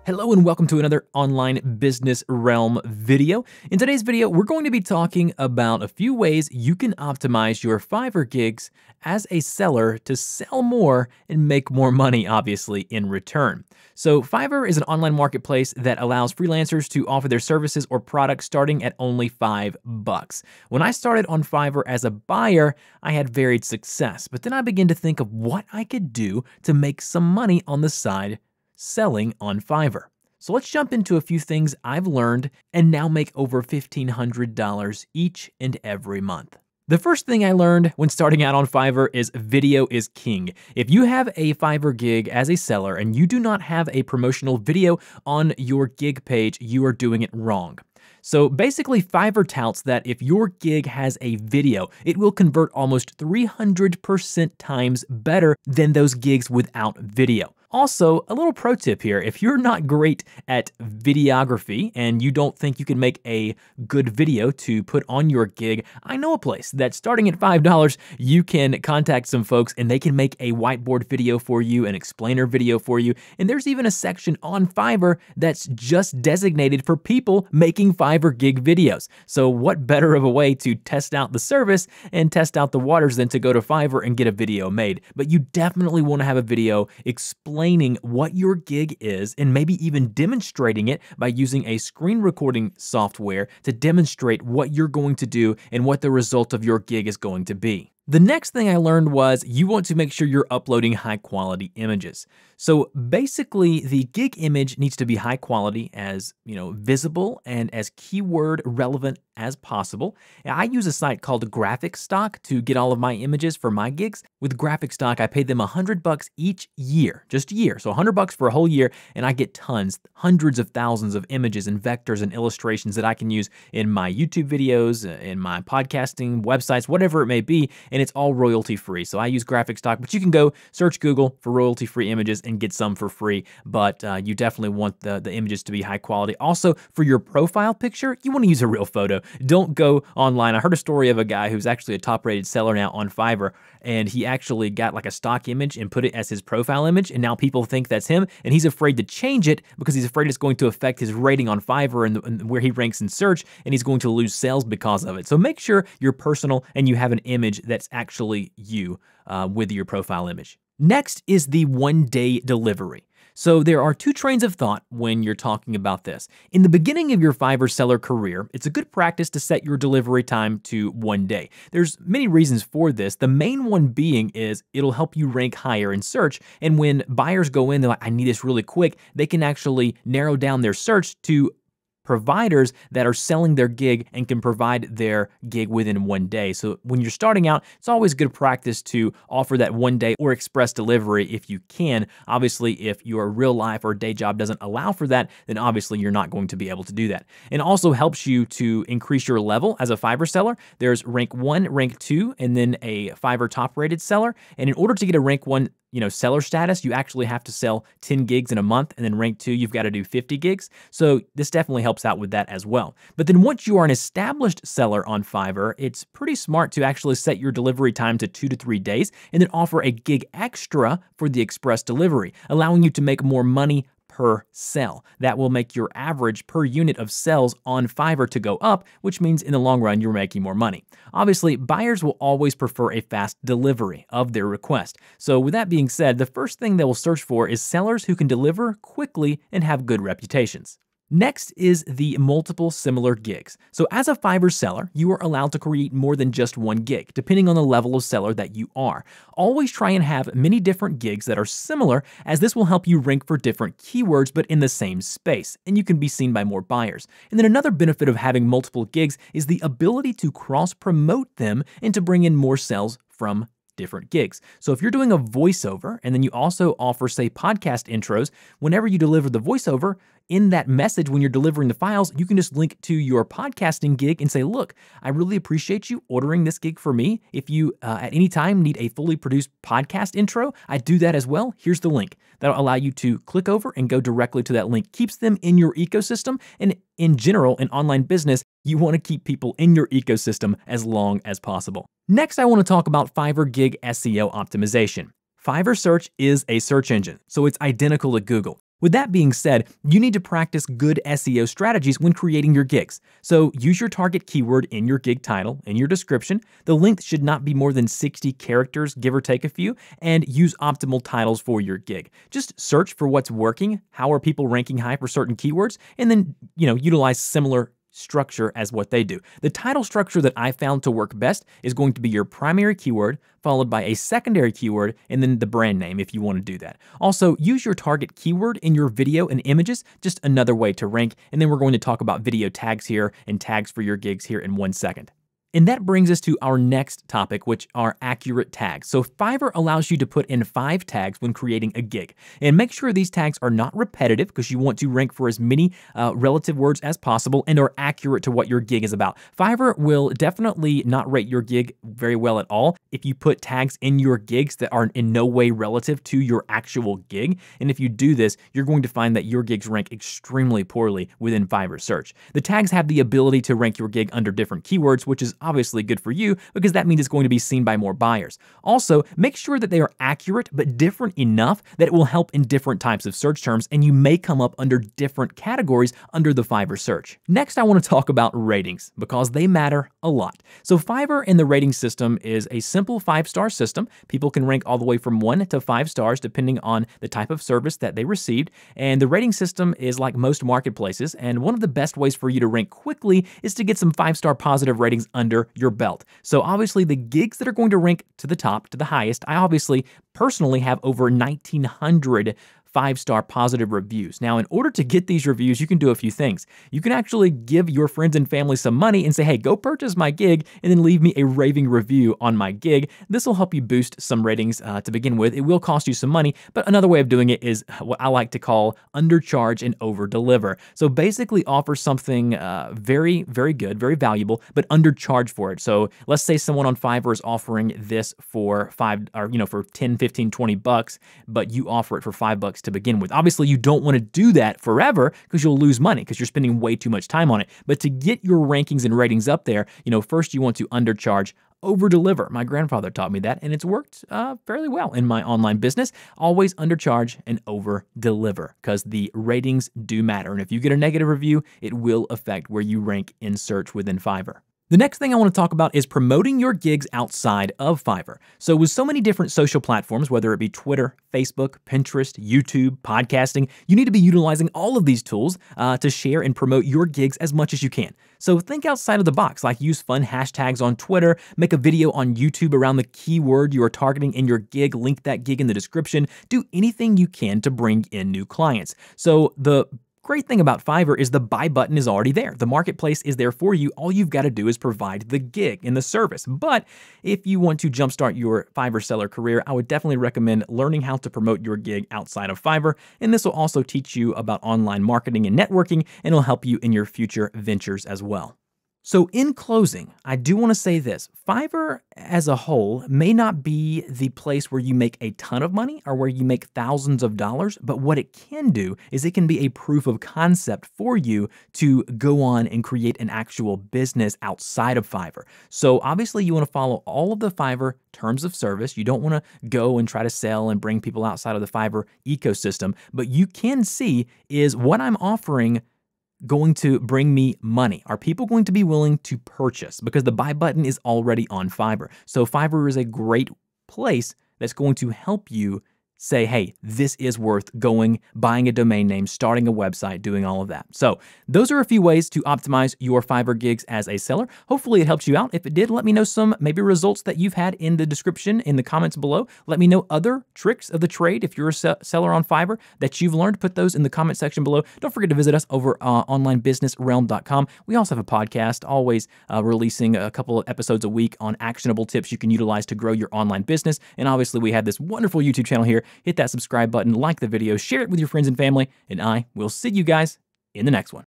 Hello and welcome to another online business realm video. In today's video, we're going to be talking about a few ways you can optimize your Fiverr gigs as a seller to sell more and make more money, obviously, in return. So Fiverr is an online marketplace that allows freelancers to offer their services or products starting at only $5. When I started on Fiverr as a buyer, I had varied success, but then I began to think of what I could do to make some money on the side selling on Fiverr. So let's jump into a few things I've learned and now make over $1,500 each and every month. The first thing I learned when starting out on Fiverr is video is king. If you have a Fiverr gig as a seller and you do not have a promotional video on your gig page, you are doing it wrong. So basically, Fiverr touts that if your gig has a video, it will convert almost 300% times better than those gigs without video. Also, a little pro tip here, if you're not great at videography and you don't think you can make a good video to put on your gig, I know a place that starting at $5, you can contact some folks and they can make a whiteboard video for you, an explainer video for you, and there's even a section on Fiverr that's just designated for people making Fiverr gig videos. So what better of a way to test out the service and test out the waters than to go to Fiverr and get a video made? But you definitely want to have a video explaining what your gig is and maybe even demonstrating it by using a screen recording software to demonstrate what you're going to do and what the result of your gig is going to be. The next thing I learned was you want to make sure you're uploading high quality images. So basically the gig image needs to be high quality, as visible and as keyword relevant as possible. I use a site called Graphic Stock to get all of my images for my gigs. With Graphic Stock, I pay them $100 each year, just a year. So $100 for a whole year, and I get tons, hundreds of thousands of images and vectors and illustrations that I can use in my YouTube videos, in my podcasting websites, whatever it may be, and it's all royalty free. So I use Graphic Stock, but you can go search Google for royalty free images and get some for free, but you definitely want the images to be high quality. Also, for your profile picture, you want to use a real photo. Don't go online. I heard a story of a guy who's actually a top rated seller now on Fiverr, and he actually got like a stock image and put it as his profile image, and now people think that's him, and he's afraid to change it because he's afraid it's going to affect his rating on Fiverr and where he ranks in search, and he's going to lose sales because of it. So make sure you're personal and you have an image that's actually you with your profile image. Next is the one-day delivery. So there are two trains of thought when you're talking about this. In the beginning of your Fiverr seller career, it's a good practice to set your delivery time to 1 day. There's many reasons for this. The main one being is it'll help you rank higher in search. And when buyers go in, they're like, I need this really quick, they can actually narrow down their search to providers that are selling their gig and can provide their gig within 1 day. So when you're starting out, it's always good practice to offer that 1 day or express delivery if you can. Obviously, if your real life or day job doesn't allow for that, then obviously you're not going to be able to do that. It also helps you to increase your level as a Fiverr seller. There's rank 1, rank 2, and then a Fiverr top rated seller. And in order to get a rank 1 seller status, you actually have to sell 10 gigs in a month, and then rank 2, you've got to do 50 gigs. So this definitely helps out with that as well. But then once you are an established seller on Fiverr, it's pretty smart to actually set your delivery time to 2 to 3 days and then offer a gig extra for the express delivery, allowing you to make more money per sell. That will make your average per unit of sales on Fiverr to go up, which means in the long run, you're making more money. Obviously, buyers will always prefer a fast delivery of their request. So with that being said, the first thing they will search for is sellers who can deliver quickly and have good reputations. Next is the multiple similar gigs. So as a Fiverr seller, you are allowed to create more than just one gig, depending on the level of seller that you are. Always try and have many different gigs that are similar, as this will help you rank for different keywords, but in the same space, and you can be seen by more buyers. And then another benefit of having multiple gigs is the ability to cross-promote them and to bring in more sales from different gigs. So if you're doing a voiceover and then you also offer, say, podcast intros, whenever you deliver the voiceover, in that message when you're delivering the files, you can just link to your podcasting gig and say, look, I really appreciate you ordering this gig for me. If you at any time need a fully produced podcast intro, I do that as well. Here's the link. That'll allow you to click over and go directly to that link. Keeps them in your ecosystem. And in general, in online business, you want to keep people in your ecosystem as long as possible. Next, I want to talk about Fiverr gig SEO optimization. Fiverr search is a search engine, so it's identical to Google. With that being said, you need to practice good SEO strategies when creating your gigs. So use your target keyword in your gig title, in your description. The length should not be more than 60 characters, give or take a few, and use optimal titles for your gig. Just search for what's working, how are people ranking high for certain keywords, and then, utilize similar structure as what they do. The title structure that I found to work best is going to be your primary keyword, followed by a secondary keyword, and then the brand name if you want to do that. Also, use your target keyword in your video and images, just another way to rank, and then we're going to talk about video tags here and tags for your gigs here in 1 second. And that brings us to our next topic, which are accurate tags. So Fiverr allows you to put in 5 tags when creating a gig. And make sure these tags are not repetitive because you want to rank for as many relative words as possible and are accurate to what your gig is about. Fiverr will definitely not rate your gig very well at all if you put tags in your gigs that are in no way relative to your actual gig. And if you do this, you're going to find that your gigs rank extremely poorly within Fiverr search. The tags have the ability to rank your gig under different keywords, which is obviously good for you because that means it's going to be seen by more buyers. Also, make sure that they are accurate but different enough that it will help in different types of search terms, and you may come up under different categories under the Fiverr search. Next, I want to talk about ratings because they matter a lot. So Fiverr in the rating system is a simple 5-star system. People can rank all the way from 1 to 5 stars depending on the type of service that they received, and the rating system is like most marketplaces, and one of the best ways for you to rank quickly is to get some 5-star positive ratings under your belt. So obviously the gigs that are going to rank to the top, to the highest, I obviously personally have over 1,900 5-star positive reviews. Now, in order to get these reviews, you can do a few things. You can actually give your friends and family some money and say, hey, go purchase my gig and then leave me a raving review on my gig. This will help you boost some ratings to begin with. It will cost you some money, but another way of doing it is what I like to call undercharge and over-deliver. So basically offer something very, very good, very valuable, but undercharge for it. So let's say someone on Fiverr is offering this for for 10, 15, 20 bucks, but you offer it for $5 to begin with. Obviously, you don't want to do that forever because you'll lose money because you're spending way too much time on it. But to get your rankings and ratings up there, first you want to undercharge, over-deliver. My grandfather taught me that, and it's worked fairly well in my online business. Always undercharge and over-deliver because the ratings do matter. And if you get a negative review, it will affect where you rank in search within Fiverr. The next thing I want to talk about is promoting your gigs outside of Fiverr. So with so many different social platforms, whether it be Twitter, Facebook, Pinterest, YouTube, podcasting, you need to be utilizing all of these tools to share and promote your gigs as much as you can. So think outside of the box, like use fun hashtags on Twitter, make a video on YouTube around the keyword you are targeting in your gig, link that gig in the description, do anything you can to bring in new clients. So the great thing about Fiverr is the buy button is already there. The marketplace is there for you. All you've got to do is provide the gig and the service. But if you want to jumpstart your Fiverr seller career, I would definitely recommend learning how to promote your gig outside of Fiverr. And this will also teach you about online marketing and networking, and it'll help you in your future ventures as well. So in closing, I do want to say this. Fiverr as a whole may not be the place where you make a ton of money or where you make thousands of dollars, but what it can do is it can be a proof of concept for you to go on and create an actual business outside of Fiverr. So obviously you want to follow all of the Fiverr terms of service. You don't want to go and try to sell and bring people outside of the Fiverr ecosystem, but you can see is what I'm offering going to bring me money? Are people going to be willing to purchase? Because the buy button is already on Fiverr. So Fiverr is a great place that's going to help you say, hey, this is worth going, buying a domain name, starting a website, doing all of that. So those are a few ways to optimize your Fiverr gigs as a seller. Hopefully it helps you out. If it did, let me know some maybe results that you've had in the description, in the comments below. Let me know other tricks of the trade if you're a seller on Fiverr that you've learned. Put those in the comment section below. Don't forget to visit us over onlinebusinessrealm.com. We also have a podcast, always releasing a couple of episodes a week on actionable tips you can utilize to grow your online business. And obviously we have this wonderful YouTube channel here. Hit that subscribe button, like the video, share it with your friends and family, and I will see you guys in the next one.